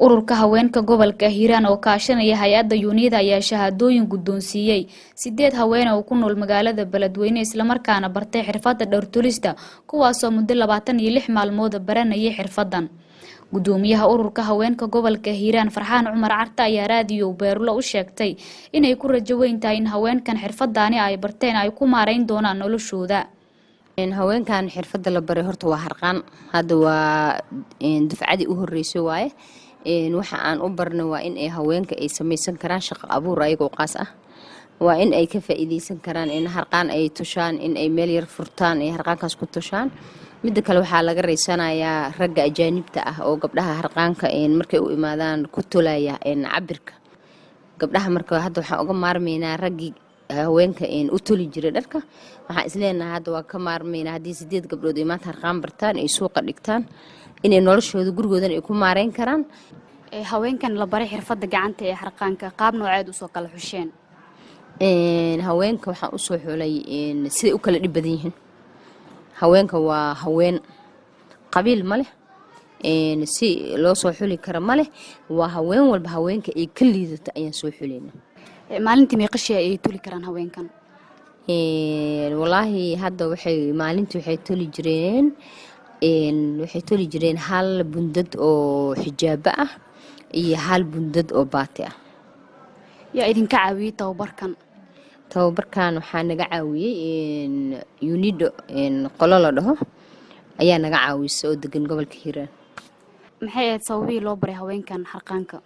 ururka haweenka gobolka Hiiraan oo kaashanaya hay'adda UNIDA ayaa shahaadooyin guddoonsiiyay 8 haween oo ku nool magaalada Beledweyne isla markaana bartay xirfadda dhowr-tulista kuwaas oo muddo 26 maalmood baranayay xirfaddan. Gudoomiyaha ururka haweenka gobolka Hiiraan Farxaan Cumar Carta ayaa raadiyo Beerlo u sheegtay inay ku rajo weyn tahay in haweenkan xirfaddaani ay barteen ay ku maareyn doonaan noloshooda. haweenkan xirfadda la baray horta waa harqaan hadda waa dufcadii u horeysay waaye waxa aan u barnay waa in ay haweenka ay samaysan karaan shaqo abuur ayagoo qaas ah waa in ay ka faa'iideysan karaan in harqaan ay tushaan in ay meel yar furtaan ay harqaankaas ku tushaan midda kale waxaa laga reysanayaa ragga ajaanibta ah oo gabdhaha harqaanka markay u imaadaan ku tulaya cabirka gabdhaha marka hadda waxaan uga maarmaynaa raggi haweenka u tuli jiray dharka waxaan isleenahay hadda waa ka maarmaynaa haddii 8 gabdhood ay maanta harqaan bartaan ay suuqa dhigtaan inay noloshooda gurigoodan ay ku maareyn karaan haweenkan la baray xirfadda gacanta ee harqaanka qaab nooceed u soo kala xusheen haweenka waxaan u soo xulay siday u kala dhib badan yihiin haweenka waa haween qabiil ma leh si loo soo xuli karo ma leh waa haween walba haweenka ay ka liidato ayaan soo xulayna maalintii meeqashii ay tuli karaan haweenkan wallaahi hadda maalintii waxay tuli jireen hal bundad oo xijaabo ah iyo hal bundad oo baati ah yaa idinka caawiyay tababarkan waxaa naga caawiyay UNIDA qolo la dhaho ayaa naga caawisa oo degan gobolka Hiiraan maxay ahayd sababihii loo baray haweenkan harqaanka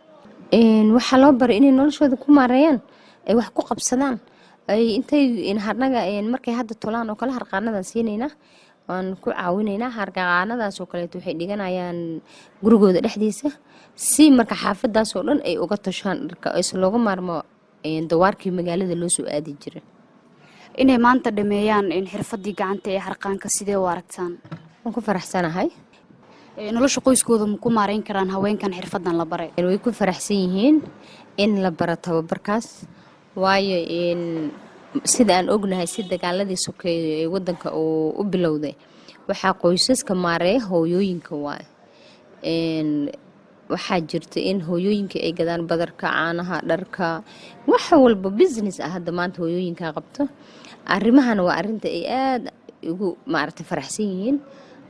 waxaa loo baray inay noloshooda ku maareeyaan ay wax ku qabsadaan ay intay harnaga markay hadda tolaan oo kala harqaanadan siinayna waan ku caawinaynaa harqaanadaas oo kale waxay dhiganayaan gurigooda dhexdiisa si marka xaafadaas oo dhan ay uga tashaan dharka aysan looga maarmo dawaarkii magaalada loo soo aadi jiray inay maanta dhameeyaan xirfadii gacanta ee harqaanka sidee u aragtaan waan ku faraxsanahay nolosha qoyskooda ma ku maareyn karaan haweenkan xirfaddan la baray way ku faraxsan yihiin in la baro tababarkaas waayo sida aan ognahay si dagaaladii sokeeye ee wadanka u bilowday waxaa qoysaska maareeya hooyooyinka waaye waxaa jirta in hooyooyinka ay gadaan badarka caanaha dharka wax walba business ah hadda maanta hooyooyinka qabto arrimahana waa arrinta ay aad ugu faraxsan yihiin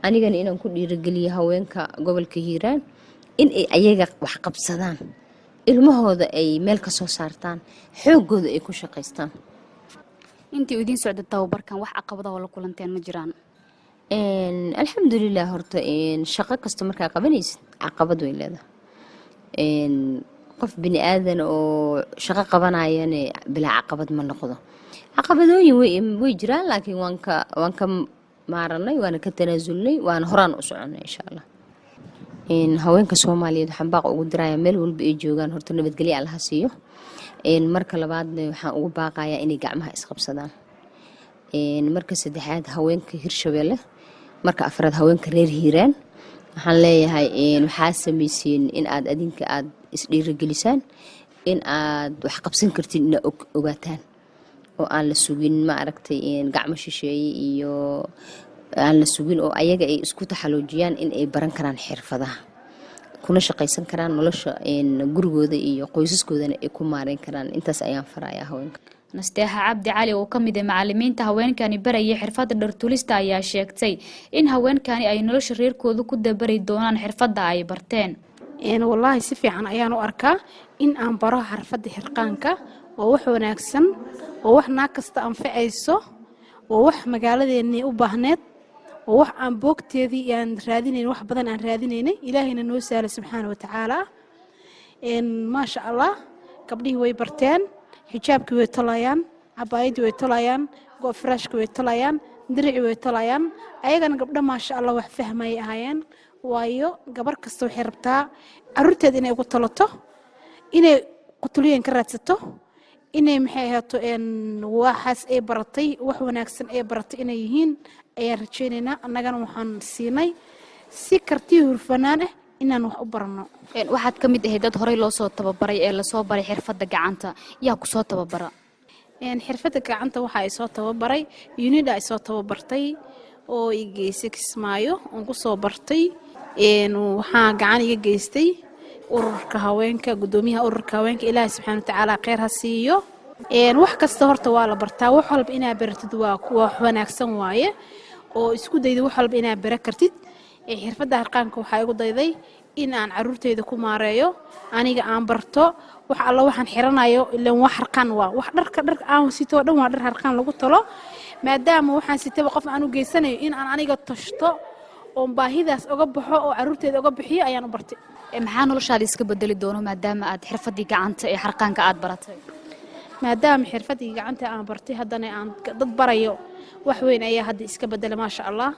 anigana inaan ku dhiirigeliyo haweenka gobolka Hiiraan in ay ayaga wax qabsadaan ilmahooda ay meel ka soo saartaan xoogooda ay ku shaqaystaan intii idin socda tababarkan wax caqabado oo la kulanteen ma jiraan alxamdulillaah horta shaqo kasta markaa qabanaysid caqabad way leedahay qof bini aadan oo shaqo qabanayana bilaa caqabad ma noqdo caqabadooyin way jiraan laakiin waan ka maaranay waana ka tanaasulnay waana horaan u soconay insha Allah haweenka Soomaaliyeed waxaan baaq ugu dirayaa meel walba ay joogaan horta nabadgelyo Allah siiyo marka labaadna waxaan ugu baaqayaa inay gacmaha isqabsadaan marka saddexaad haweenka Hirshabeelle marka afraad haweenka reer Hiiraan waxaan leeyahay waxaa sameeyeen in aad adinka aad isdhiirigelisaan in aad wax qabsan kartid in ogaataan oo aan la sugin gacmo shisheeye iyo aan la sugin oo ayaga ay isku taxaloojiyaan in ay baran karaan xirfadaha kuna shaqaysan karaan nolosha gurigooda iyo qoysaskoodana ay ku maareyn karaan intaas ayaan farayaa haweenka Nasteexa Cabdi Cali oo ka mid ah macallimiinta haweenkani barayay xirfadda dhar-tulista ayaa sheegtay in haweenkani ay nolosha reerkooda ku dabari doonaan xirfadda ay barteen wallaahi si fiican ayaan u arkaa in aan baro xirfadda harqaanka oo wax wanaagsan oo wax naag kasta anfacayso oo wax magaaladeennii u baahneed oo wax aan boogteedii aan raadinayn wax badan aan raadinaynay ilaahayna noo saalay subxaana wa tacaala maasha allah gabdhihii way barteen xijaabkii way tolayaan cabaayadii way tolayaan go-faraashkii way tolayaan diricii way tolayaan ayagana gabdho maasha allah wax fahmayay ahaayeen waayo gabar kasta waxay rabtaa caruurteeda inay ugu tolato inay qutuliyeen ka raadsato inay maxay ahaato waxaas ay baratay wax wanaagsan ay baratay inay yihiin ayaan rajaynaynaa annagana waxaan siinay si karti hurfanaan ah inaan wax u barano waxaad ka mid ahayd dad horey loo soo tababaray ee la soo baray xirfadda gacanta yaa ku soo tababara xirfadda gacanta waxa ay soo tababaray UNIDA ay soo tababartay oo i geysay Kismaayo oo ku soo bartay waxaa gacan iga geystay ururka haweenka gudoomiyaha ururka haweenka ilaahay subxaanahu wa tacaala khayr ha siiyo wax kasta horta waa la bartaa wax walba inaad baratid waa wax wanaagsan waaye oo isku dayda wax walba inaad baran kartid xirfadda harqaanka waxaa igu dayday in aan caruurteyda ku maareeyo aniga aan barto wax alla waxaan xiranayo ilaan wax harqaan waa wax dharka aan sito dhan waa dhar harqaan lagu talo maadaama waxaan sitaba qof aan u geysanayo in aan aniga tashto oo baahidaas uga baxo oo caruurteyda uga bixiyo ayaan u bartay maxaa noloshaada iska bedeli doono maadaama aad xirfadii gacanta ee harqaanka aad baratay maadaama xirfadii gacanta aan bartay haddana aan dad barayo wax weyn ayaa hadda iska bedela maasha allah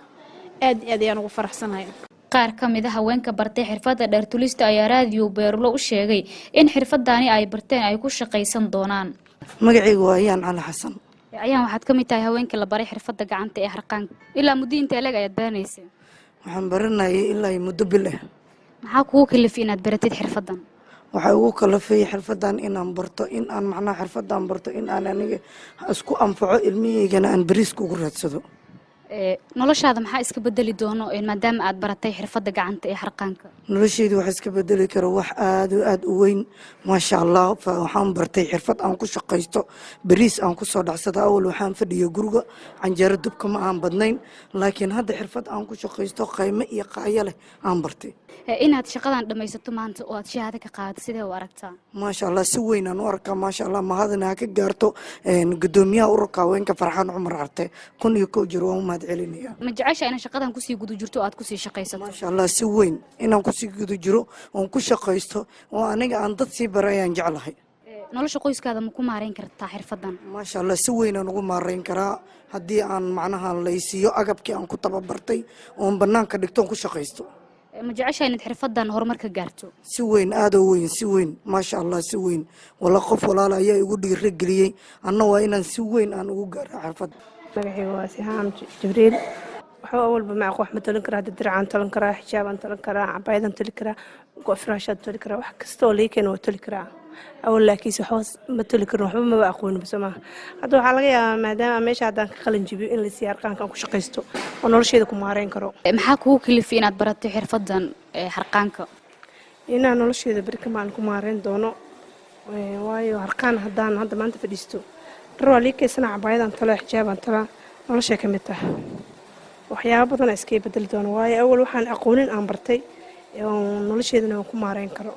aad ayaan ugu faraxsanahay qaar ka mid ah haweenka bartay xirfadda dhartulista ayaa raadiyo Beerulo u sheegay in xirfadani ay barteen ay ku shaqaysan doonaan magacaygu waa Ayaan Cali Xasan ayaan waxaad ka mid tahay haweenka la baray xirfadda gacanta ee harqaanka ilaa muddo intee leeg ayaad baranaysay waxaan baranayay ilaa muddo bil ah maxaa kugu kalifay inaad baratid xirfaddan waxa ugu kalafay xirfaddan inaan barto in aan macnaha xirfaddan barto in aan aniga isku anfaco ilmihiigana aan bariiska ugu raadsado noloshaada maxaa iska bedeli doono maadaama aad baratay xirfadda gacanta ee harqaanka noloshaydu waxa iska bedeli kara wax aad u weyn maasha allah waxaan bartay xirfad aan ku shaqaysto bariis aan ku soo dhacsado awal waxaan fadhiyo guriga canjeero dubka ma aan badnayn laakiin hadda xirfad aan ku shaqaysto qaymo iyo qaayo leh aan bartay inaad shaqadan dhamaysato maanta oo aad shahaado ka qaadato sidee u aragtaa maasha allah si weyn aan u arkaa maasha allah mahadana ka gaarto gudoomiyaha ururka haweenka Farxaan Cumar Carte kun iyo kow jir waan mahad celinaya ma jeceshahay in shaqadan ku sii gudu jirto aad ku sii shaqaysato maasha allah si weyn inaan ku sii gudu jiro oo ku shaqaysto oo aniga aan dad sii barayaan jeclahay nolosha qoyskaada ma ku maareyn kartaa xirfaddan maasha allah si weyn aan ugu maareyn karaa haddii aan macnaha laysiiyo agabkii aan ku tababartay oon bannaanka dhigto ku shaqaysto ma jeceshahay inaad xirfaddan horumar ka gaarto si weyn aad u weyn si weyn maasha allah si weyn wala qof walaal ayaa igu dhiirigeliyay anna waa inaan si weyn aan ugu gaaro xirfad magacaygu waa Sihaam Jibriil waxaa awalba macquul wax ma talin karaa diracaan talin karaa xijaabaan talin karaa cabaayadaan talin karaa go-firaashaad talin karaa wax kasta oo leeyahay waa talin karaa awal laakiin wax ma talin karin waxba ma aqoon bisama hadda waxaa laga yaabaa maadaama meesha hadaan ka qalin jibiyo in la siyaar qaankan ku shaqaysto oo nolosheeda ku maareyn karo maxaa kugu kalifay inaad barato xirfaddan harqaanka inaan nolosheeda bari kamaan ku maareyn doono waayo harqaan hadaan hadda maanta fadhiisto darwaa liikeysana cabaayadaan talo xijaabaan tala nolosha ka mid tahay waxyaabo badan iska bedeli doono waayo awal waxaan aqoonin aan bartay nolosheedana ku maareyn karo